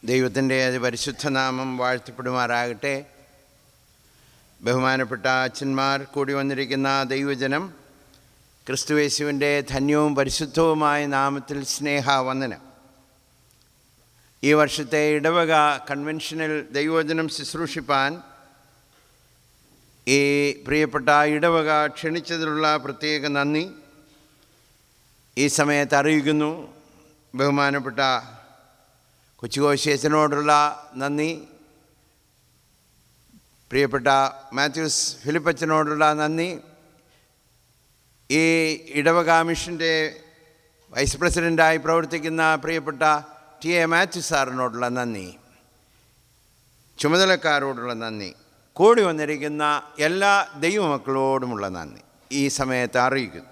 ദൈവത്തിൻ്റെ പരിശുദ്ധനാമം വാഴ്ത്തപ്പെടുമാറാകട്ടെ. ബഹുമാനപ്പെട്ട അച്ഛന്മാർ, കൂടി വന്നിരിക്കുന്ന ദൈവജനം, ക്രിസ്തുയേശുവിൻ്റെ ധന്യവും പരിശുദ്ധവുമായ നാമത്തിൽ സ്നേഹവന്ദനം. ഈ വർഷത്തെ ഇടവക കൺവെൻഷനിൽ ദൈവവചനം ശുശ്രൂഷിപ്പാൻ ഈ പ്രിയപ്പെട്ട ഇടവക ക്ഷണിച്ചതിലുള്ള പ്രത്യേക നന്ദി ഈ സമയത്ത് അറിയിക്കുന്നു. ബഹുമാനപ്പെട്ട കൊച്ചുകോശേച്ചനോടുള്ള നന്ദി, പ്രിയപ്പെട്ട മാത്യൂസ് ഫിലിപ്പച്ചനോടുള്ള നന്ദി, ഈ ഇടവക മിഷൻ്റെ വൈസ് പ്രസിഡൻ്റായി പ്രവർത്തിക്കുന്ന പ്രിയപ്പെട്ട ടി.എ. മാത്യൂസ് സാറിനോടുള്ള നന്ദി, ചുമതലക്കാരോടുള്ള നന്ദി, കൂടി വന്നിരിക്കുന്ന എല്ലാ ദൈവമക്കളോടുമുള്ള നന്ദി ഈ സമയത്ത് അറിയിക്കുന്നു.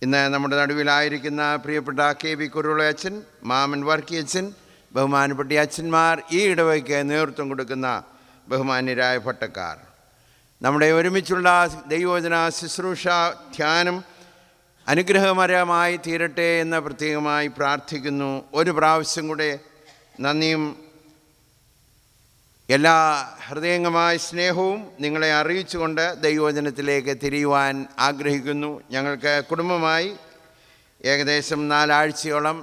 ഇന്ന് നമ്മുടെ നടുവിലായിരിക്കുന്ന പ്രിയപ്പെട്ട കെ.വി. കുരുള അച്ഛൻ, മാമൻ വർക്കി അച്ഛൻ, ബഹുമാനപ്പെട്ട അച്ഛന്മാർ, ഈ ഇടവയ്ക്ക് നേതൃത്വം കൊടുക്കുന്ന ബഹുമാന്യരായ ഭട്ടക്കാർ, നമ്മുടെ ഒരുമിച്ചുള്ള ദൈവവചന ശുശ്രൂഷ ധ്യാനം അനുഗ്രഹകരമായി തീരട്ടെ എന്ന് പ്രത്യേകമായി പ്രാർത്ഥിക്കുന്നു. ഒരു പ്രാവശ്യം കൂടെ നന്ദിയും എല്ലാ ഹൃദയംഗമായ സ്നേഹവും നിങ്ങളെ അറിയിച്ചുകൊണ്ട് ദൈവവചനത്തിലേക്ക് തിരിയുവാൻ ആഗ്രഹിക്കുന്നു. ഞങ്ങൾക്ക് കുടുംബമായി ഏകദേശം 4 ആഴ്ചയോളം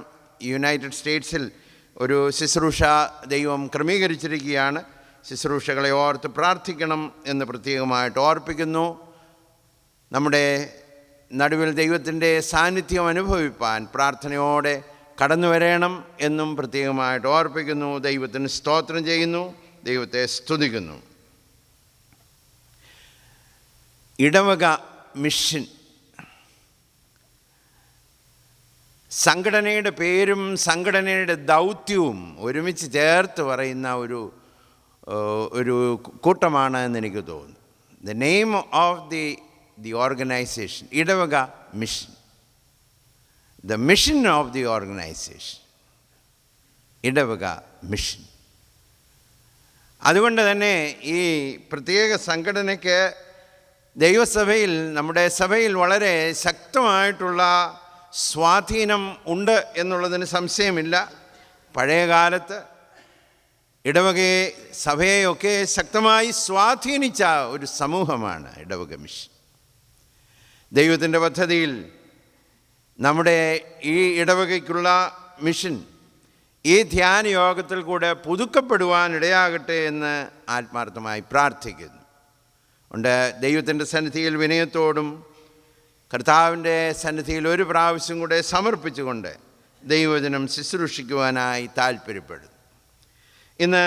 യുണൈറ്റഡ് സ്റ്റേറ്റ്സിൽ ഒരു ശുശ്രൂഷ ദൈവം ക്രമീകരിച്ചിരിക്കുകയാണ്. ശുശ്രൂഷകളെ ഓർത്ത് പ്രാർത്ഥിക്കണം എന്ന് പ്രത്യേകമായിട്ട് ഓർപ്പിക്കുന്നു. നമ്മുടെ നടുവിൽ ദൈവത്തിൻ്റെ സാന്നിധ്യം അനുഭവിപ്പാൻ പ്രാർത്ഥനയോടെ കടന്നു വരണം എന്നും പ്രത്യേകമായിട്ട് ഓർപ്പിക്കുന്നു. ദൈവത്തിന് സ്തോത്രം ചെയ്യുന്നു, ദൈവത്തെ സ്തുതിക്കുന്നു. ഇടവക മിഷൻ സംഘടനയുടെ പേരും സംഘടനയുടെ ദൗത്യവും ഒരുമിച്ച് ചേർത്ത് പറയുന്ന ഒരു കൂട്ടമാണ് എന്ന് എനിക്ക് തോന്നുന്നു. The name of the organisation, Idavaka mission, the mission of the organisation, Idavaka mission. അതുകൊണ്ട് തന്നെ ഈ പ്രത്യേക സംഘടനയ്ക്ക് ദൈവസഭയിൽ, നമ്മുടെ സഭയിൽ വളരെ ശക്തമായിട്ടുള്ള സ്വാധീനം ഉണ്ട് എന്നുള്ളതിന് സംശയമില്ല. പഴയകാലത്ത് ഇടവകയെ, സഭയെയൊക്കെ ശക്തമായി സ്വാധീനിച്ച ഒരു സമൂഹമാണ് ഇടവക മിഷൻ. ദൈവത്തിൻ്റെ പദ്ധതിയിൽ നമ്മുടെ ഈ ഇടവകയ്ക്കുള്ള മിഷൻ ഈ ധ്യാന യോഗത്തിൽ കൂടെ പുതുക്കപ്പെടുവാൻ ഇടയാകട്ടെ എന്ന് ആത്മാർത്ഥമായി പ്രാർത്ഥിക്കുന്നു. ഉണ്ട് ദൈവത്തിൻ്റെ സന്നിധിയിൽ വിനയത്തോടും കർത്താവിൻ്റെ സന്നിധിയിൽ ഒരു പ്രാവശ്യം കൂടെ സമർപ്പിച്ചുകൊണ്ട് ദൈവവചനം ശുശ്രൂഷിക്കുവാനായി താല്പര്യപ്പെടുന്നു. ഇന്ന്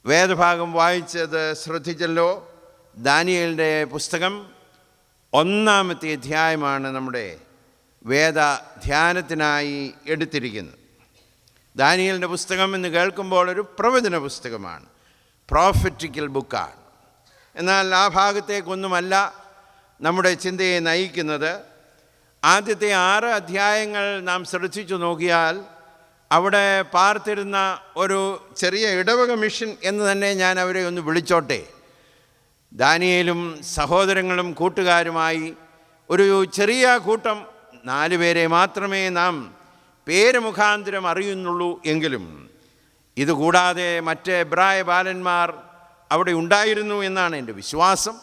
വേദഭാഗം വായിച്ചത് ശ്രദ്ധിച്ചല്ലോ. ദാനിയേലിൻ്റെ പുസ്തകം 1-ാമത്തെ അധ്യായമാണ് നമ്മുടെ വേദ ധ്യാനത്തിനായി എടുത്തിരിക്കുന്നത്. ദാനിയേലിൻ്റെ പുസ്തകം എന്ന് കേൾക്കുമ്പോൾ ഒരു പ്രവചന പുസ്തകമാണ്, പ്രോഫറ്റിക്കൽ ബുക്കാണ്. എന്നാൽ ആ ഭാഗത്തേക്കൊന്നുമല്ല നമ്മുടെ ചിന്തയെ നയിക്കുന്നത്. ആദ്യത്തെ 6 അധ്യായങ്ങൾ നാം ശ്രദ്ധിച്ചു നോക്കിയാൽ അവിടെ പാർത്തിരുന്ന ഒരു ചെറിയ ഇടവക മിഷൻ എന്ന് തന്നെ ഞാൻ അവരെ ഒന്ന് വിളിച്ചോട്ടെ. ദാനിയേലും സഹോദരങ്ങളും കൂട്ടുകാരുമായി ഒരു ചെറിയ കൂട്ടം, 4 പേരെ മാത്രമേ നാം പേര് മുഖാന്തരം അറിയുന്നുള്ളൂ എങ്കിലും ഇതുകൂടാതെ മറ്റ് എബ്രായ ബാലന്മാർ അവിടെ ഉണ്ടായിരുന്നു എന്നാണ് എൻ്റെ വിശ്വാസം.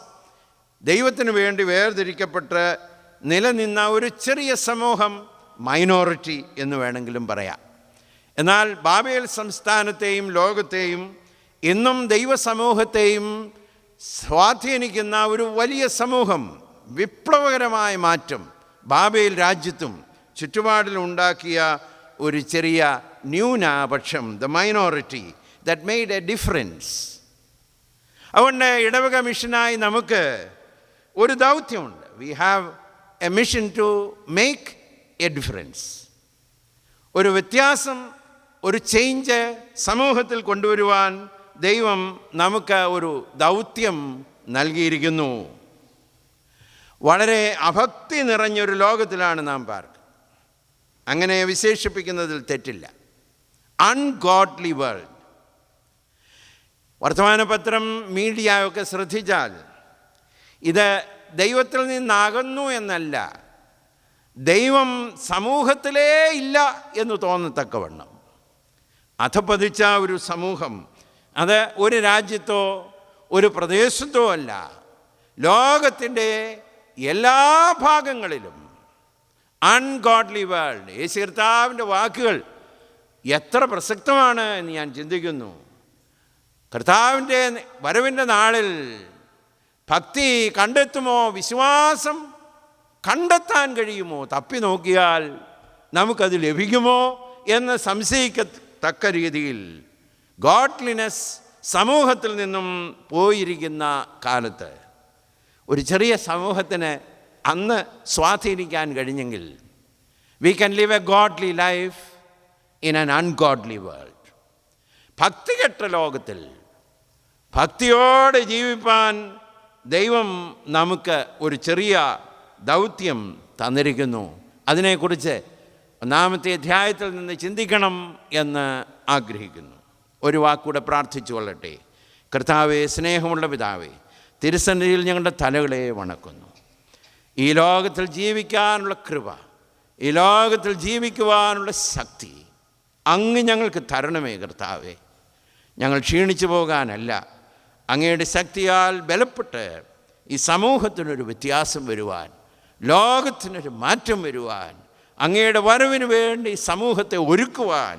ദൈവത്തിന് വേണ്ടി വേർതിരിക്കപ്പെട്ട് നിലനിന്ന ഒരു ചെറിയ സമൂഹം, മൈനോറിറ്റി എന്ന് വേണമെങ്കിലും പറയാം. എന്നാൽ ബാബേൽ സംസ്ഥാനത്തെയും ലോകത്തെയും ഇന്നും ദൈവസമൂഹത്തെയും സ്വാധീനിക്കുന്ന ഒരു വലിയ സമൂഹം, വിപ്ലവകരമായ മാറ്റം ബാബേൽ രാജ്യത്തും ചുറ്റുപാടിലുണ്ടാക്കിയ ഒരു ചെറിയ ന്യൂനപക്ഷം, the minority that made a difference. അതുകൊണ്ട് ഇടവക മിഷനായി നമുക്ക് ഒരു ദൗത്യമുണ്ട്. We have a mission to make a difference. ഒരു വ്യത്യാസം, ഒരു ചേഞ്ച് സമൂഹത്തിൽ കൊണ്ടുവരുവാൻ ദൈവം നമുക്ക് ഒരു ദൗത്യം നൽകിയിരിക്കുന്നു. വളരെ അഭക്തി നിറഞ്ഞൊരു ലോകത്തിലാണ് നാം പാർക്കുന്നത്. അങ്ങനെ വിശേഷിപ്പിക്കുന്നതിൽ തെറ്റില്ല. Ungodly world. വർത്തമാനപത്രം, മീഡിയ ഒക്കെ ശ്രദ്ധിച്ചാൽ ഇത് ദൈവത്തിൽ നിന്നകന്നു എന്നല്ല, ദൈവം സമൂഹത്തിലേ ഇല്ല എന്ന് തോന്നത്തക്കവണ്ണം അധപ്പതിച്ച ഒരു സമൂഹം, അത് ഒരു രാജ്യത്തോ ഒരു പ്രദേശത്തോ അല്ല, ലോകത്തിൻ്റെ എല്ലാ ഭാഗങ്ങളിലും അൺഗോഡ്ലി വേൾഡ്. യേശു കർത്താവിൻ്റെ വാക്കുകൾ എത്ര പ്രസക്തമാണ് എന്ന് ഞാൻ ചിന്തിക്കുന്നു. കർത്താവിൻ്റെ വരവിൻ്റെ നാളിൽ ഭക്തി കണ്ടെത്തുമോ, വിശ്വാസം കണ്ടെത്താൻ കഴിയുമോ, തപ്പി നോക്കിയാൽ നമുക്കത് ലഭിക്കുമോ എന്ന് സംശയിക്കത്തക്ക രീതിയിൽ ഗോഡ്ലിനെസ് സമൂഹത്തിൽ നിന്നും പോയിരിക്കുന്ന കാലത്ത് ഒരു ചെറിയ സമൂഹത്തിന് അന്ന് സ്വാധീനിക്കാൻ കഴിഞ്ഞെങ്കിൽ we can live a godly life in an ungodly world. ഭക്തികെട്ട ലോകത്തിൽ ഭക്തിയോടെ ജീവിപ്പാൻ ദൈവം നമുക്ക് ഒരു ചെറിയ ദൗത്യം തന്നിരിക്കുന്നു. അതിനെക്കുറിച്ച് 1-ാമത്തെ അധ്യായത്തിൽ നിന്ന് ചിന്തിക്കണം എന്ന് ആഗ്രഹിക്കുന്നു. ഒരു വാക്കൂടെ പ്രാർത്ഥിച്ചു കൊള്ളട്ടെ. കർത്താവേ, സ്നേഹമുള്ള പിതാവേ, തിരുസന്നിധിയിൽ ഞങ്ങളുടെ തലകളെ വണക്കുന്നു. ഈ ലോകത്തിൽ ജീവിക്കാനുള്ള കൃപ, ഈ ലോകത്തിൽ ജീവിക്കുവാനുള്ള ശക്തി അങ്ങ് ഞങ്ങൾക്ക് തരണമേ കർത്താവേ. ഞങ്ങൾ ക്ഷീണിച്ചു പോകാനല്ല, അങ്ങയുടെ ശക്തിയാൽ ബലപ്പെട്ട് ഈ സമൂഹത്തിനൊരു വ്യത്യാസം വരുവാൻ, ലോകത്തിനൊരു മാറ്റം വരുവാൻ, അങ്ങയുടെ വരവിന് വേണ്ടി സമൂഹത്തെ ഒരുക്കുവാൻ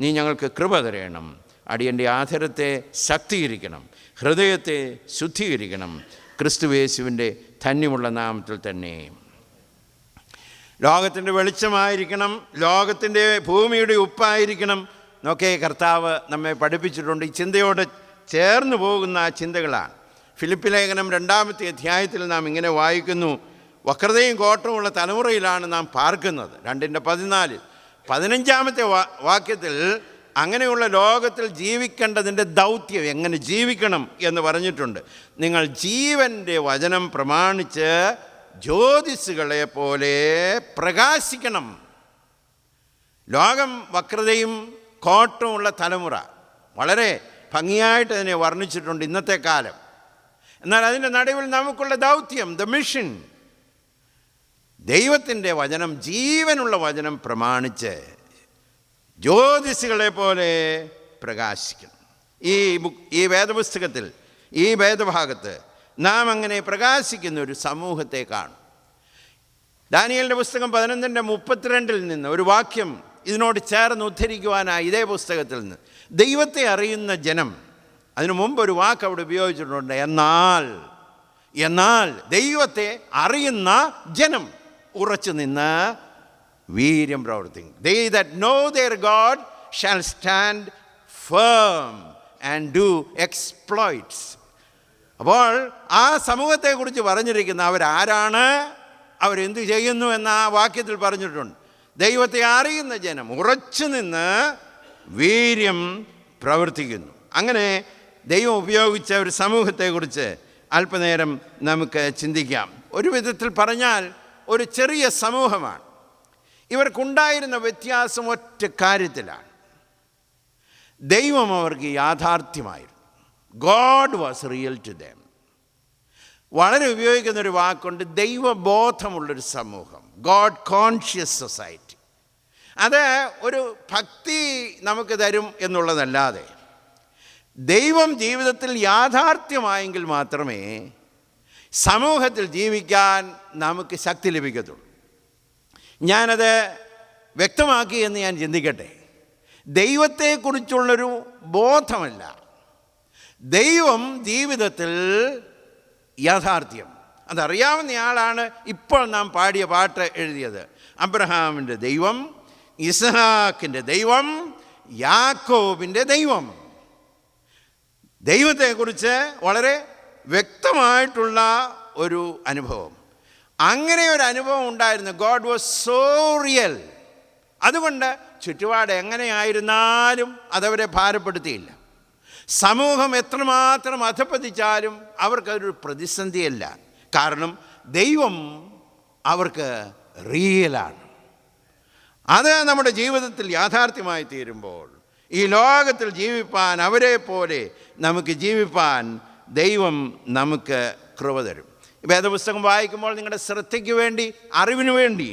നീ ഞങ്ങൾക്ക് കൃപ തരണം. അടിയൻ്റെ ആധരത്തെ ശക്തീകരിക്കണം, ഹൃദയത്തെ ശുദ്ധീകരിക്കണം. ക്രിസ്തുയേശുവിൻ്റെ ധന്യമുള്ള നാമത്തിൽ തന്നെ. ലോകത്തിൻ്റെ വെളിച്ചമായിരിക്കണം, ലോകത്തിൻ്റെ ഭൂമിയുടെ ഉപ്പായിരിക്കണം എന്നൊക്കെ കർത്താവ് നമ്മെ പഠിപ്പിച്ചിട്ടുണ്ട്. ഈ ചിന്തയോട് ചേർന്ന് പോകുന്ന ചിന്തകളാണ്. ഫിലിപ്പി ലേഖനം 2-ാമത്തെ അധ്യായത്തിൽ നാം ഇങ്ങനെ വായിക്കുന്നു: വക്രതയും കോട്ടവുമുള്ള തലമുറയിലാണ് നാം പാർക്കുന്നത്. 2:14. 15-ാമത്തെ വാക്യത്തിൽ അങ്ങനെയുള്ള ലോകത്തിൽ ജീവിക്കേണ്ടതിൻ്റെ ദൗത്യം, എങ്ങനെ ജീവിക്കണം എന്ന് പറഞ്ഞിട്ടുണ്ട്. നിങ്ങൾ ജീവൻ്റെ വചനം പ്രമാണിച്ച് ജ്യോതിസുകളെ പോലെ പ്രകാശിക്കണം. ലോകം വക്രതയും കോട്ടവുമുള്ള തലമുറ, വളരെ ഭംഗിയായിട്ട് അതിനെ വർണ്ണിച്ചിട്ടുണ്ട് ഇന്നത്തെ കാലം. എന്നാൽ അതിൻ്റെ നടുവിൽ നമുക്കുള്ള ദൗത്യം, ദ മിഷൻ, ദൈവത്തിൻ്റെ വചനം, ജീവനുള്ള വചനം പ്രമാണിച്ച് ജ്യോതിസുകളെ പോലെ പ്രകാശിക്കണം. ഈ വേദപുസ്തകത്തിൽ, ഈ വേദഭാഗത്ത് നാം അങ്ങനെ പ്രകാശിക്കുന്ന ഒരു സമൂഹത്തെ കാണും. ദാനിയേലിൻ്റെ പുസ്തകം 11:32 നിന്ന് ഒരു വാക്യം ഇതിനോട് ചേർന്ന് ഉദ്ധരിക്കുവാനായി ഇതേ പുസ്തകത്തിൽ നിന്ന്, ദൈവത്തെ അറിയുന്ന ജനം, അതിനു മുമ്പ് ഒരു വാക്ക് അവിടെ ഉപയോഗിച്ചിട്ടുണ്ട്, എന്നാൽ ദൈവത്തെ അറിയുന്ന ജനം ഉറച്ചു നിന്ന് വീര്യം പ്രവർത്തിക്കും. They that know their God shall stand firm and do exploits. അപ്പോൾ ആ സമൂഹത്തെക്കുറിച്ച് പറഞ്ഞിരിക്കുന്ന അവരാരാണ്, അവരെന്ത് ചെയ്യുന്നു എന്ന ആ വാക്യത്തിൽ പറഞ്ഞിട്ടുണ്ട്. ദൈവത്തെ അറിയുന്ന ജനം ഉറച്ചു നിന്ന് വീര്യം പ്രവർത്തിക്കുന്നു. അങ്ങനെ ദൈവം ഉപയോഗിച്ച ഒരു സമൂഹത്തെക്കുറിച്ച് അല്പനേരം നമുക്ക് ചിന്തിക്കാം. ഒരു വിധത്തിൽ പറഞ്ഞാൽ ഒരു ചെറിയ സമൂഹമാണ്. ഇവർക്കുണ്ടായിരുന്ന വ്യത്യാസം ഒറ്റ കാര്യത്തിലാണ്: ദൈവം അവർക്ക് യാഥാർത്ഥ്യമായിരുന്നു. God was real to them. വളരെ ഉപയോഗിക്കുന്നൊരു വാക്കുണ്ട്, ദൈവബോധമുള്ളൊരു സമൂഹം, ഗോഡ് കോൺഷ്യസ് സൊസൈറ്റി. അത് ഒരു ഭക്തി നമുക്ക് തരും എന്നുള്ളതല്ലാതെ ദൈവം ജീവിതത്തിൽ യാഥാർത്ഥ്യമായെങ്കിൽ മാത്രമേ സമൂഹത്തിൽ ജീവിക്കാൻ നമുക്ക് ശക്തി ലഭിക്കത്തുള്ളൂ. ഞാനത് വ്യക്തമാക്കി എന്ന് ഞാൻ ചിന്തിക്കട്ടെ. ദൈവത്തെക്കുറിച്ചുള്ളൊരു ബോധമല്ല, ദൈവം ജീവിതത്തിൽ യാഥാർത്ഥ്യം. അതറിയാവുന്നയാളാണ് ഇപ്പോൾ നാം പാടിയ പാട്ട് എഴുതിയത്. അബ്രഹാമിൻ്റെ ദൈവം, ഇസ്ഹാക്കിൻ്റെ ദൈവം, യാക്കോബിൻ്റെ ദൈവം. ദൈവത്തെക്കുറിച്ച് വളരെ വ്യക്തമായിട്ടുള്ള ഒരു അനുഭവം. അങ്ങനെ ഒരു അനുഭവം ഉണ്ടായിരുന്നു. God was so real. അതുകൊണ്ട് ചുറ്റുപാട് എങ്ങനെയായിരുന്നാലും അതവരെ ഭാരപ്പെടുത്തിയില്ല. സമൂഹം എത്രമാത്രം അധപ്പതിച്ചാലും അവർക്കതൊരു പ്രതിസന്ധിയല്ല. കാരണം ദൈവം അവർക്ക് റിയലാണ്. അത് നമ്മുടെ ജീവിതത്തിൽ യാഥാർത്ഥ്യമായി തീരുമ്പോൾ ഈ ലോകത്തിൽ ജീവിപ്പാൻ, അവരെ പോലെ നമുക്ക് ജീവിപ്പാൻ ദൈവം നമുക്ക് കൃപ തരും. വേദപുസ്തകം വായിക്കുമ്പോൾ നിങ്ങളുടെ ശ്രദ്ധയ്ക്ക് വേണ്ടി, അറിവിന് വേണ്ടി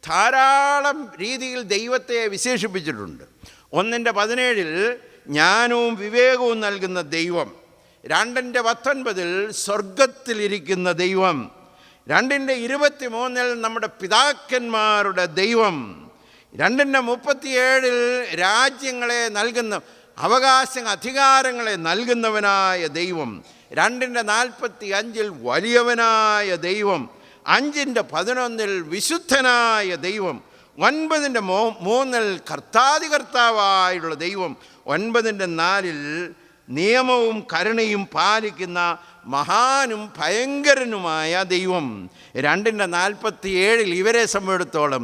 ധാരാളം രീതിയിൽ ദൈവത്തെ വിശേഷിപ്പിച്ചിട്ടുണ്ട്. 1:17 ജ്ഞാനവും വിവേകവും നൽകുന്ന ദൈവം. 2:19 സ്വർഗത്തിലിരിക്കുന്ന ദൈവം. 2:23 നമ്മുടെ പിതാക്കന്മാരുടെ ദൈവം. 2:37 രാജ്യങ്ങളെ നൽകുന്ന അവകാശ അധികാരങ്ങളെ നൽകുന്നവനായ ദൈവം. 2:45 വലിയവനായ ദൈവം. 5:11 വിശുദ്ധനായ ദൈവം. 9:3 കർത്താതികർത്താവായുള്ള ദൈവം. 9:4 നിയമവും കരുണയും പാലിക്കുന്ന മഹാനും ഭയങ്കരനുമായ ദൈവം. 2:47 ഇവരെ സംബന്ധിച്ചിടത്തോളം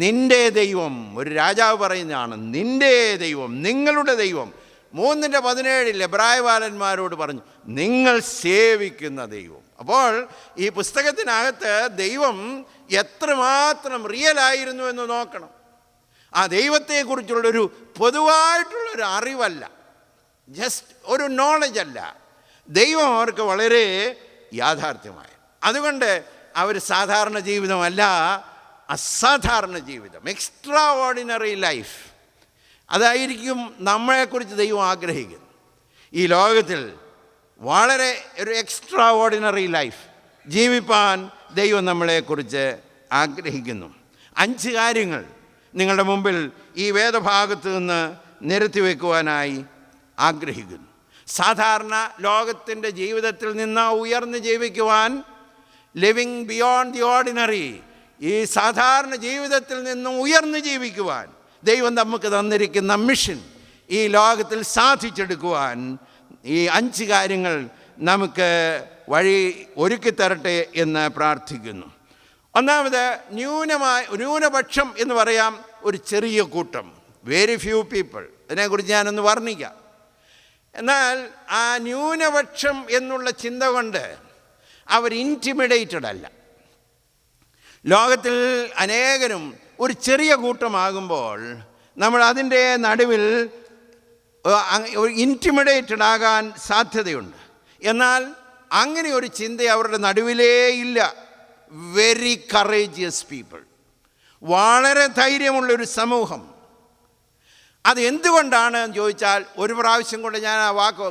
നിൻ്റെ ദൈവം, ഒരു രാജാവ് പറയുന്നതാണ്, നിൻ്റെ ദൈവം, നിങ്ങളുടെ ദൈവം. 3:17 എബ്രായ ബാലന്മാരോട് പറഞ്ഞു, നിങ്ങൾ സേവിക്കുന്ന ദൈവം. അപ്പോൾ ഈ പുസ്തകത്തിനകത്ത് ദൈവം എത്രമാത്രം റിയലായിരുന്നു എന്ന് നോക്കണം. ആ ദൈവത്തെക്കുറിച്ചുള്ളൊരു പൊതുവായിട്ടുള്ളൊരു അറിവല്ല, ജസ്റ്റ് ഒരു നോളജ് അല്ല. ദൈവം അവർക്ക് വളരെ യാഥാർത്ഥ്യമായ. അതുകൊണ്ട് അവർ സാധാരണ ജീവിതമല്ല, അസാധാരണ ജീവിതം, എക്സ്ട്രാ ഓർഡിനറി ലൈഫ്. അതായിരിക്കും നമ്മളെക്കുറിച്ച് ദൈവം ആഗ്രഹിക്കുന്നത്. ഈ ലോകത്തിൽ വളരെ ഒരു എക്സ്ട്രാ ഓർഡിനറി ലൈഫ് ജീവിപ്പാൻ ദൈവം നമ്മളെക്കുറിച്ച് ആഗ്രഹിക്കുന്നു. 5 കാര്യങ്ങൾ നിങ്ങളുടെ മുമ്പിൽ ഈ വേദഭാഗത്ത് നിന്ന് നിരത്തി വയ്ക്കുവാനായി ആഗ്രഹിക്കുന്നു. സാധാരണ ലോകത്തിൻ്റെ ജീവിതത്തിൽ നിന്ന് ഉയർന്ന് ജീവിക്കുവാൻ, ലിവിങ് ബിയോണ്ട് ദി ഓർഡിനറി, ഈ സാധാരണ ജീവിതത്തിൽ നിന്നും ഉയർന്ന് ജീവിക്കുവാൻ ദൈവം നമുക്ക് തന്നിരിക്കുന്ന മിഷൻ ഈ ലോകത്തിൽ സാധിച്ചെടുക്കുവാൻ ഈ 5 കാര്യങ്ങൾ നമുക്ക് വഴി ഒരുക്കിത്തരട്ടെ എന്ന് പ്രാർത്ഥിക്കുന്നു. ഒന്നാമത് ന്യൂനപക്ഷം എന്ന് പറയാം, ഒരു ചെറിയ കൂട്ടം, വെരി ഫ്യൂ പീപ്പിൾ. അതിനെക്കുറിച്ച് ഞാനൊന്ന് വർണ്ണിക്കാം. എന്നാൽ ആ ന്യൂനപക്ഷം എന്നുള്ള ചിന്ത കൊണ്ട് അവർ ഇൻറ്റിമിഡേറ്റഡ് അല്ല. ലോകത്തിൽ അനേകരും ഒരു ചെറിയ കൂട്ടമാകുമ്പോൾ നമ്മൾ അതിൻ്റെ നടുവിൽ ഇൻറ്റിമിഡേറ്റഡ് ആകാൻ സാധ്യതയുണ്ട്. എന്നാൽ അങ്ങനെ ഒരു ചിന്ത അവരുടെ നടുവിലേ ഇല്ല. വെരി കറേജിയസ് പീപ്പിൾ, വളരെ ധൈര്യമുള്ളൊരു സമൂഹം. അത് എന്തുകൊണ്ടാണ് എന്ന് ചോദിച്ചാൽ, ഒരു പ്രാവശ്യം കൊണ്ട് ഞാൻ ആ വാക്ക്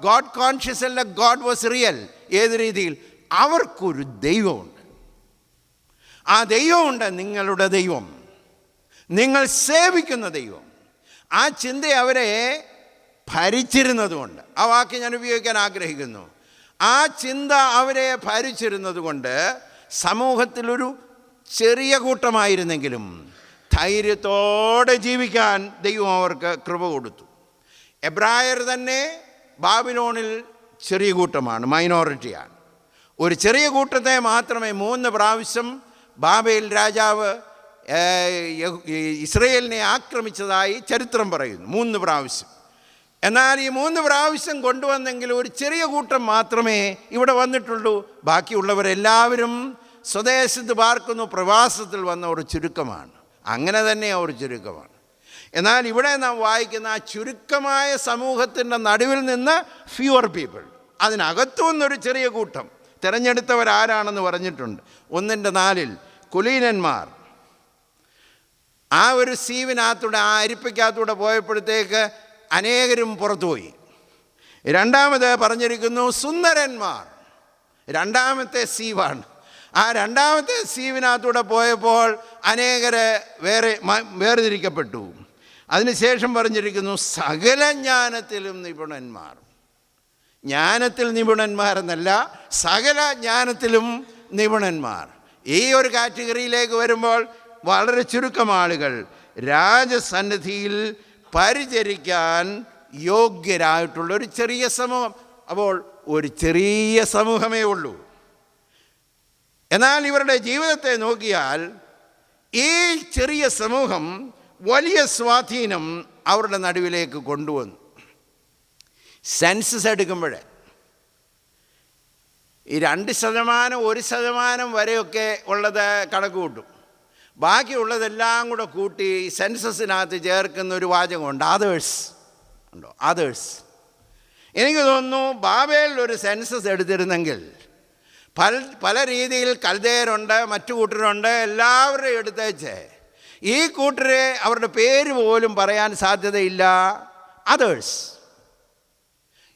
ഗോഡ് കോൺഷ്യസ് അല്ല, ഗോഡ് വാസ് റിയൽ. ഏത് രീതിയിൽ? അവർക്കൊരു ദൈവമുണ്ട്. ആ ദൈവമുണ്ട്, നിങ്ങളുടെ ദൈവം, നിങ്ങൾ സേവിക്കുന്ന ദൈവം. ആ ചിന്ത അവരെ ഭരിച്ചിരുന്നതുകൊണ്ട്, ആ വാക്ക് ഞാൻ ഉപയോഗിക്കാൻ ആഗ്രഹിക്കുന്നു, ആ ചിന്ത അവരെ ഭരിച്ചിരുന്നത് കൊണ്ട് സമൂഹത്തിലൊരു ചെറിയ കൂട്ടമായിരുന്നെങ്കിലും ധൈര്യത്തോടെ ജീവിക്കാൻ ദൈവം അവർക്ക് കൃപ കൊടുത്തു. എബ്രായർ തന്നെ ബാബിലോണിൽ ചെറിയ കൂട്ടമാണ്, മൈനോറിറ്റിയാണ്. ഒരു ചെറിയ കൂട്ടത്തെ മാത്രമേ 3 പ്രാവശ്യം ബാബേൽ രാജാവ് ഇസ്രയേലിനെ ആക്രമിച്ചതായി ചരിത്രം പറയുന്നു. 3 പ്രാവശ്യം. എന്നാൽ ഈ 3 പ്രാവശ്യം കൊണ്ടുവന്നെങ്കിൽ ഒരു ചെറിയ കൂട്ടം മാത്രമേ ഇവിടെ വന്നിട്ടുള്ളൂ. ബാക്കിയുള്ളവരെല്ലാവരും സ്വദേശത്ത് പാർക്കുന്നു, പ്രവാസത്തിൽ വന്ന ഒരു ചുരുക്കമാണ്. അങ്ങനെ തന്നെ ഒരു ചുരുക്കമാണ്. എന്നാൽ ഇവിടെ നാം വായിക്കുന്ന ആ ചുരുക്കമായ സമൂഹത്തിൻ്റെ നടുവിൽ നിന്ന് ഫ്യൂവർ പീപ്പിൾ, അതിനകത്തു നിന്നൊരു ചെറിയ കൂട്ടം തിരഞ്ഞെടുത്തവരാരാണെന്ന് പറഞ്ഞിട്ടുണ്ട്. 1:4 കുലീനന്മാർ. ആ ഒരു സീവിനകത്തൂടെ, ആ അരിപ്പയ്ക്കകത്തൂടെ പോയപ്പോഴത്തേക്ക് അനേകരും പുറത്തുപോയി. 2ാമത് പറഞ്ഞിരിക്കുന്നു സുന്ദരന്മാർ. 2ാമത്തെ സീവാണ്. ആ 2ാമത്തെ സീവിനകത്തൂടെ പോയപ്പോൾ അനേകര് വേർതിരിക്കപ്പെട്ടു. അതിനുശേഷം പറഞ്ഞിരിക്കുന്നു സകല ജ്ഞാനത്തിലും നിപുണന്മാർ. ജ്ഞാനത്തിൽ നിപുണന്മാരെന്നല്ല, സകല ജ്ഞാനത്തിലും നിപുണന്മാർ. ഈ ഒരു കാറ്റഗറിയിലേക്ക് വരുമ്പോൾ വളരെ ചുരുക്കം ആളുകൾ രാജസന്നിധിയിൽ പരിചരിക്കാൻ യോഗ്യരായിട്ടുള്ളൊരു ചെറിയ സമൂഹം. അപ്പോൾ ഒരു ചെറിയ സമൂഹമേ ഉള്ളൂ. എന്നാൽ ഇവരുടെ ജീവിതത്തെ നോക്കിയാൽ ഈ ചെറിയ സമൂഹം വലിയ സ്വാധീനം അവരുടെ നടുവിലേക്ക് കൊണ്ടുവന്നു. സെൻസസ് എടുക്കുമ്പോൾ ഈ 2%, 1% വരെയൊക്കെ ഉള്ളത് കണക്ക് കൂട്ടും. ബാക്കിയുള്ളതെല്ലാം കൂടെ കൂട്ടി സെൻസസിനകത്ത് ചേർക്കുന്ന ഒരു വാചകമുണ്ട്, അതേഴ്സ് ഉണ്ടോ, അതേഴ്സ്. എനിക്ക് തോന്നുന്നു ബാബേലിലൊരു സെൻസസ് എടുത്തിരുന്നെങ്കിൽ പല രീതിയിൽ കൽദയരുണ്ട്, മറ്റു കൂട്ടരുണ്ട്, എല്ലാവരുടെയും എടുത്തേച്ച് ഈ കൂട്ടരെ അവരുടെ പേര് പോലും പറയാൻ സാധ്യതയില്ല. അതേഴ്സ്,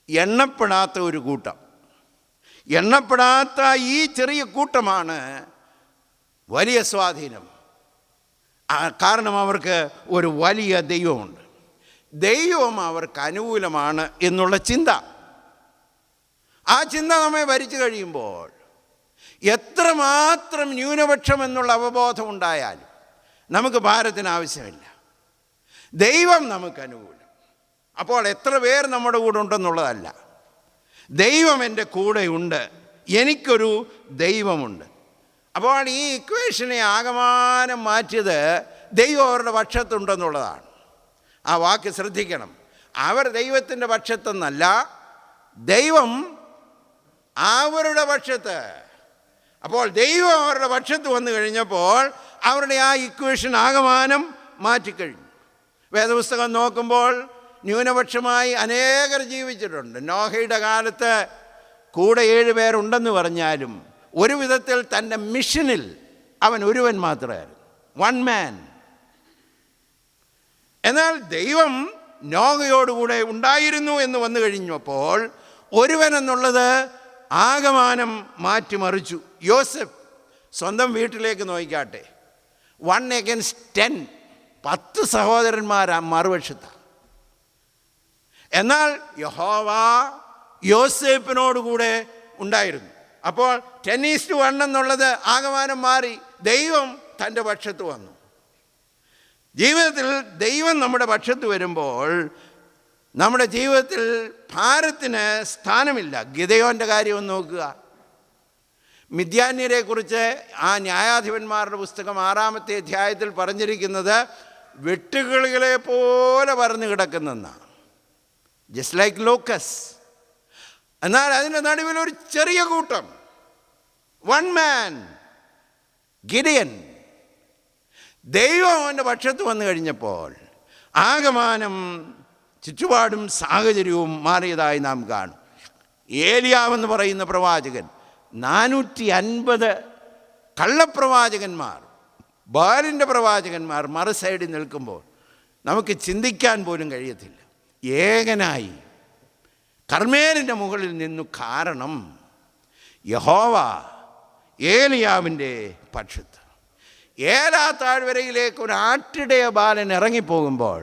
എണ്ണപ്പെടാത്ത ഒരു കൂട്ടം. എണ്ണപ്പെടാത്ത ഈ ചെറിയ കൂട്ടമാണ് വലിയ സ്വാധീനം. കാരണം അവർക്ക് ഒരു വലിയ ദൈവമുണ്ട്. ദൈവം അവർക്ക് അനുകൂലമാണ് എന്നുള്ള ചിന്ത, ആ ചിന്ത നമ്മെ ഭരിച്ചു കഴിയുമ്പോൾ എത്രമാത്രം ന്യൂനപക്ഷം എന്നുള്ള അവബോധം ഉണ്ടായാലും നമുക്ക് ഭാരത്തിന് ആവശ്യമില്ല. ദൈവം നമുക്ക് അനുകൂലം. അപ്പോൾ എത്ര പേർ നമ്മുടെ കൂടെ ഉണ്ടെന്നുള്ളതല്ല, ദൈവം എൻ്റെ കൂടെയുണ്ട്, എനിക്കൊരു ദൈവമുണ്ട്. അപ്പോൾ ഈ ഇക്വേഷനെ ആകമാനം മാറ്റിയത് ദൈവം അവരുടെ പക്ഷത്തുണ്ടെന്നുള്ളതാണ്. ആ വാക്ക് ശ്രദ്ധിക്കണം. അവർ ദൈവത്തിൻ്റെ പക്ഷത്തെന്നല്ല, ദൈവം അവരുടെ പക്ഷത്ത്. അപ്പോൾ ദൈവം അവരുടെ പക്ഷത്ത് വന്നു കഴിഞ്ഞപ്പോൾ അവരുടെ ആ ഇക്വേഷൻ ആകമാനം മാറ്റിക്കഴിഞ്ഞു. വേദപുസ്തകം നോക്കുമ്പോൾ ന്യൂനപക്ഷമായി അനേകർ ജീവിച്ചിട്ടുണ്ട്. നോഹയുടെ കാലത്ത് കൂടെ 7 പേരുണ്ടെന്ന് പറഞ്ഞാലും ഒരു വിധത്തിൽ തൻ്റെ മിഷനിൽ അവൻ ഒരുവൻ മാത്രമായിരുന്നു, 1 man. എന്നാൽ ദൈവം നോഹയോടുകൂടെ ഉണ്ടായിരുന്നു എന്ന് വന്നു കഴിഞ്ഞപ്പോൾ ഒരുവൻ എന്നുള്ളത് ആകമാനം മാറ്റിമറിച്ചു. യോസഫ് സ്വന്തം വീട്ടിലേക്ക് നോക്കിക്കാട്ടെ, 1 against 10, 10 സഹോദരന്മാരാ മറുപക്ഷത്താണ്. എന്നാൽ യഹോവ യോസേപ്പിനോടുകൂടെ ഉണ്ടായിരുന്നു. അപ്പോൾ 10:1 എന്നുള്ളത് ആകമാനം മാറി, ദൈവം തൻ്റെ പക്ഷത്ത് വന്നു. ജീവിതത്തിൽ ദൈവം നമ്മുടെ പക്ഷത്ത് വരുമ്പോൾ നമ്മുടെ ജീവിതത്തിൽ ഭാരത്തിന് സ്ഥാനമില്ല. ഗിദെയോൻ്റെ കാര്യം ഒന്ന് നോക്കുക. മിദ്യാന്യരെക്കുറിച്ച് ആ ന്യായാധിപന്മാരുടെ പുസ്തകം 6-ാമത്തെ അധ്യായത്തിൽ പറഞ്ഞിരിക്കുന്നത് വെട്ടുകിളികളെ പോലെ പറന്നു കിടക്കുന്നെന്നാണ്, ജസ്റ്റ് ലൈക്ക് ലോക്കസ്. എന്നാൽ അതിൻ്റെ നടുവിൽ ഒരു ചെറിയ കൂട്ടം, 1 man, ഗിഡിയൻ. ദൈവം അവൻ്റെ പക്ഷത്ത് വന്നു കഴിഞ്ഞപ്പോൾ ആകമാനം ചുറ്റുപാടും സാഹചര്യവും മാറിയതായി നാം കാണും. ഏലിയാവെന്ന് പറയുന്ന പ്രവാചകൻ, 450 കള്ളപ്രവാചകന്മാർ, ബാലിൻ്റെ പ്രവാചകന്മാർ മറു സൈഡിൽ നിൽക്കുമ്പോൾ നമുക്ക് ചിന്തിക്കാൻ പോലും കഴിയത്തില്ല. ഏകനായി കർമ്മേലിൻ്റെ മുകളിൽ നിന്നു. കാരണം യഹോവ ഏലിയാവിൻ്റെ പക്ഷത്ത്. ഏലാ താഴ്വരയിലേക്ക് ഒരു ആട്ടിടയ ബാലൻ ഇറങ്ങിപ്പോകുമ്പോൾ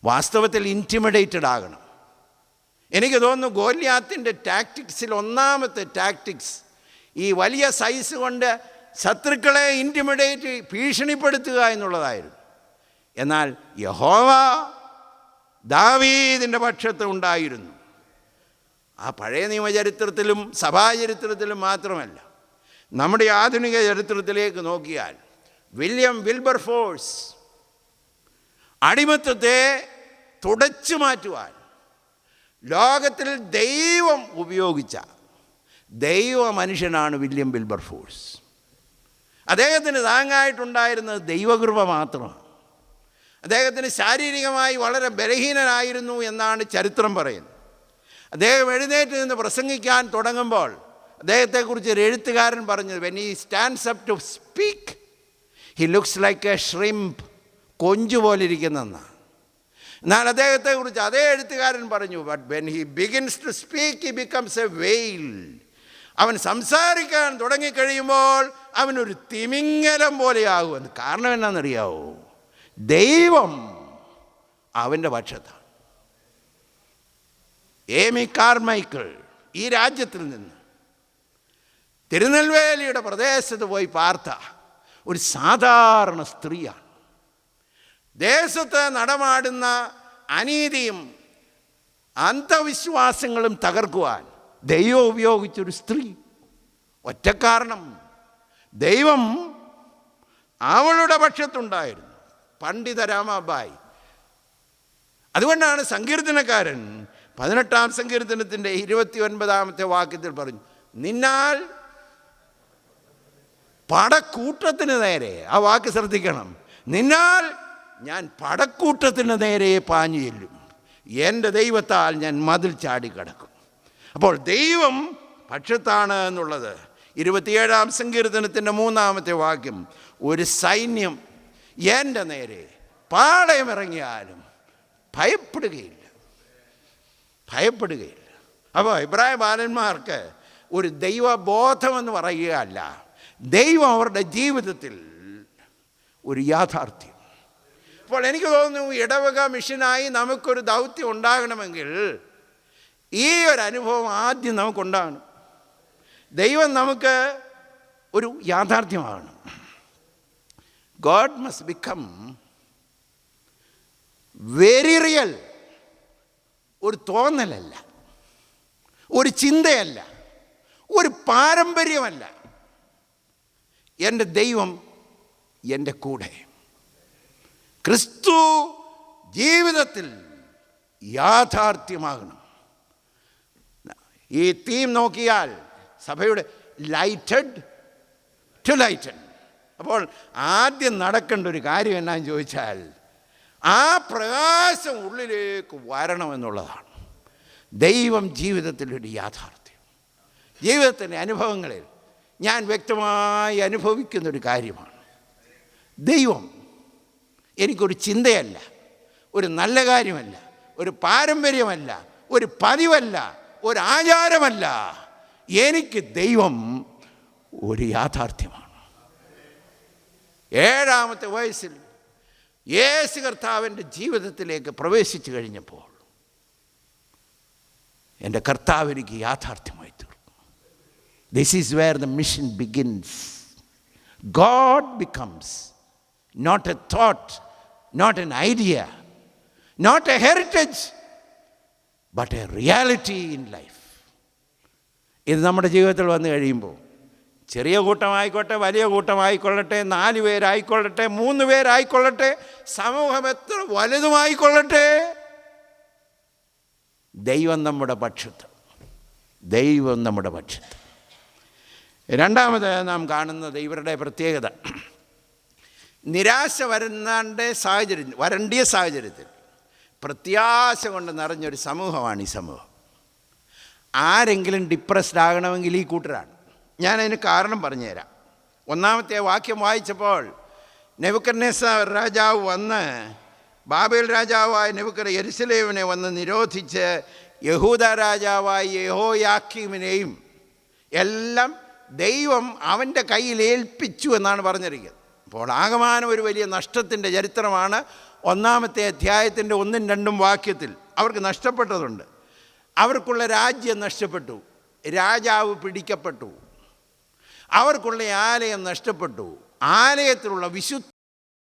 വാസ്തവത്തിൽ ഇൻറ്റിമിഡേറ്റഡ് ആകണം. എനിക്ക് തോന്നുന്നു ഗോലിയാത്തിൻ്റെ ടാക്ടിക്സിൽ ഒന്നാമത്തെ ടാക്ടിക്സ് ഈ വലിയ സൈസ് കൊണ്ട് ശത്രുക്കളെ ഇൻറ്റിമിഡേറ്റ്, ഭീഷണിപ്പെടുത്തുക എന്നുള്ളതായിരുന്നു. എന്നാൽ യഹോവ ദാവീദിൻ്റെ പക്ഷത്ത് ഉണ്ടായിരുന്നു. ആ പഴയ നിയമചരിത്രത്തിലും സഭാചരിത്രത്തിലും മാത്രമല്ല, നമ്മുടെ ആധുനിക ചരിത്രത്തിലേക്ക് നോക്കിയാൽ വില്യം വിൽബർഫോഴ്സ് അടിമത്തത്തെ തുടച്ചു മാറ്റുവാൻ ലോകത്തിൽ ദൈവം ഉപയോഗിച്ച ദൈവ മനുഷ്യനാണ് വില്യം വിൽബർഫോഴ്സ്. അദ്ദേഹത്തിന് താങ്ങായിട്ടുണ്ടായിരുന്നത് ദൈവകൃപ മാത്രമാണ്. അദ്ദേഹത്തിന് ശാരീരികമായി വളരെ ബലഹീനനായിരുന്നു എന്നാണ് ചരിത്രം പറയുന്നത്. അദ്ദേഹം എഴുന്നേറ്റ് നിന്ന് പ്രസംഗിക്കാൻ തുടങ്ങുമ്പോൾ അദ്ദേഹത്തെക്കുറിച്ച് ഒരു എഴുത്തുകാരൻ പറഞ്ഞത്, when he stands up to speak he looks like a shrimp, കൊഞ്ചു പോലിരിക്കുന്നെന്നാണ്. എന്നാൽ അദ്ദേഹത്തെക്കുറിച്ച് അതേ എഴുത്തുകാരൻ പറഞ്ഞു, but when he begins to speak he becomes a whale. അവൻ സംസാരിക്കാൻ തുടങ്ങിക്കഴിയുമ്പോൾ അവനൊരു തിമിംഗലം പോലെയാകുമെന്ന്. കാരണം എന്നാണെന്നറിയാവോ? ദൈവം അവൻ്റെ പക്ഷത്താണ്. ഏമി കാർമൈക്കിൾ ഈ രാജ്യത്തിൽ നിന്ന് തിരുനെൽവേലിയുടെ പ്രദേശത്ത് പോയി പാർത്ത ഒരു സാധാരണ സ്ത്രീയാണ്. ദേശത്ത് നടമാടുന്ന അനീതിയും അന്ധവിശ്വാസങ്ങളും തകർക്കുവാൻ ദൈവം ഉപയോഗിച്ചൊരു സ്ത്രീ. ഒറ്റ കാരണം, ദൈവം അവളുടെ പക്ഷത്തുണ്ടായിരുന്നു. പണ്ഡിത രാമാബായി. അതുകൊണ്ടാണ് സങ്കീർത്തനക്കാരൻ 18-ാം സങ്കീർത്തനത്തിൻ്റെ 29-ാമത്തെ വാക്യത്തിൽ പറഞ്ഞു, നിന്നാൽ പടക്കൂട്ടത്തിന് നേരെ, ആ വാക്ക് ശ്രദ്ധിക്കണം, നിന്നാൽ ഞാൻ പടക്കൂട്ടത്തിന് നേരെ പാഞ്ഞു ചെല്ലും, എൻ്റെ ദൈവത്താൽ ഞാൻ മതിൽ ചാടിക്കടക്കും. അപ്പോൾ ദൈവം പക്ഷത്താണ് എന്നുള്ളത് 27-ാം സങ്കീർത്തനത്തിൻ്റെ 3-ാമത്തെ വാക്യം. ഒരു സൈന്യം എൻ്റെ നേരെ പാളയമിറങ്ങിയാലും ഭയപ്പെടുകയില്ല. അപ്പോൾ ഇബ്രായ ബാലന്മാർക്ക് ഒരു ദൈവബോധമെന്ന് പറയുകയല്ല, ദൈവം അവരുടെ ജീവിതത്തിൽ ഒരു യാഥാർത്ഥ്യം. അപ്പോൾ എനിക്ക് തോന്നുന്നു ഇടവക മിഷനായി നമുക്കൊരു ദൗത്യം ഉണ്ടാകണമെങ്കിൽ ഈ ഒരു അനുഭവം ആദ്യം നമുക്കുണ്ടാകണം. ദൈവം നമുക്ക് ഒരു യാഥാർത്ഥ്യമാകണം. God must become very real. ഒരു തോന്നലല്ല, ഒരു ചിന്തയല്ല, ഒരു പാരമ്പര്യമല്ല. എൻ്റെ ദൈവം എൻ്റെ കൂടെ. ക്രിസ്തു ജീവിതത്തിൽ യാഥാർത്ഥ്യമാകണം. ഈ തീം നോക്കിയാൽ സഭയുടെ ലൈറ്റഡ് ടു ലൈറ്റഡ്. അപ്പോൾ ആദ്യം നടക്കേണ്ട ഒരു കാര്യം എന്നാന്ന് ചോദിച്ചാൽ ആ പ്രകാശം ഉള്ളിലേക്ക് വരണമെന്നുള്ളതാണ്. ദൈവം ജീവിതത്തിലൊരു യാഥാർത്ഥ്യം. ജീവിതത്തിൻ്റെ അനുഭവങ്ങളിൽ ഞാൻ വ്യക്തമായി അനുഭവിക്കുന്നൊരു കാര്യമാണ്. ദൈവം എനിക്കൊരു ചിന്തയല്ല, ഒരു നല്ല കാര്യമല്ല, ഒരു പാരമ്പര്യമല്ല, ഒരു പതിവല്ല, ഒരു ആചാരമല്ല. എനിക്ക് ദൈവം ഒരു യാഥാർത്ഥ്യമാണ്. 7-ാമത്തെ വയസ്സിൽ യേശു കർത്താവിൻ്റെ ജീവിതത്തിലേക്ക് പ്രവേശിച്ചു കഴിഞ്ഞപ്പോൾ എൻ്റെ കർത്താവ് എനിക്ക് യാഥാർത്ഥ്യമായി തീർന്നു. This is where the mission begins. God becomes not a thought, not an idea, not a heritage, but a reality in life. ഇത് നമ്മുടെ ജീവിതത്തിൽ വന്നു കഴിയുമ്പോൾ ചെറിയ കൂട്ടമായിക്കോട്ടെ, വലിയ കൂട്ടമായിക്കൊള്ളട്ടെ, 4 പേരായിക്കൊള്ളട്ടെ, 3 പേരായിക്കൊള്ളട്ടെ, സമൂഹം എത്ര വലുതുമായിക്കൊള്ളട്ടെ, ദൈവം നമ്മുടെ പക്ഷത്ത്. രണ്ടാമത് നാം കാണുന്നത് ഇവരുടെ പ്രത്യേകത, നിരാശ വരണ്ടിയ സാഹചര്യത്തിൽ പ്രത്യാശ കൊണ്ട് നിറഞ്ഞൊരു സമൂഹമാണ് ഈ സമൂഹം. ആരെങ്കിലും ഡിപ്രസ്ഡ് ആകണമെങ്കിൽ ഈ കൂട്ടരാണ്. ഞാനതിന് കാരണം പറഞ്ഞുതരാം. 1-ാമത്തെ വാക്യം വായിച്ചപ്പോൾ നെബൂഖദ്നേസർ രാജാവ് വന്ന്, ബാബേൽ രാജാവായ യെരൂശലേമിനെ വന്ന് നിരോധിച്ച് യഹൂദ രാജാവായ യെഹോയാക്കീമിനെയും എല്ലാം ദൈവം അവൻ്റെ കയ്യിൽ ഏൽപ്പിച്ചു എന്നാണ് പറഞ്ഞിരിക്കുന്നത്. അപ്പോൾ ആകമാനം ഒരു വലിയ നഷ്ടത്തിൻ്റെ ചരിത്രമാണ് 1-ാമത്തെ അധ്യായത്തിൻ്റെ 1-2 വാക്യത്തിൽ. അവർക്ക് നഷ്ടപ്പെട്ടതുണ്ട്. അവർക്കുള്ള രാജ്യം നഷ്ടപ്പെട്ടു, രാജാവ് പിടിക്കപ്പെട്ടു, അവർക്കുള്ള ആലയം നഷ്ടപ്പെട്ടു, ആലയത്തിലുള്ള വിശുദ്ധ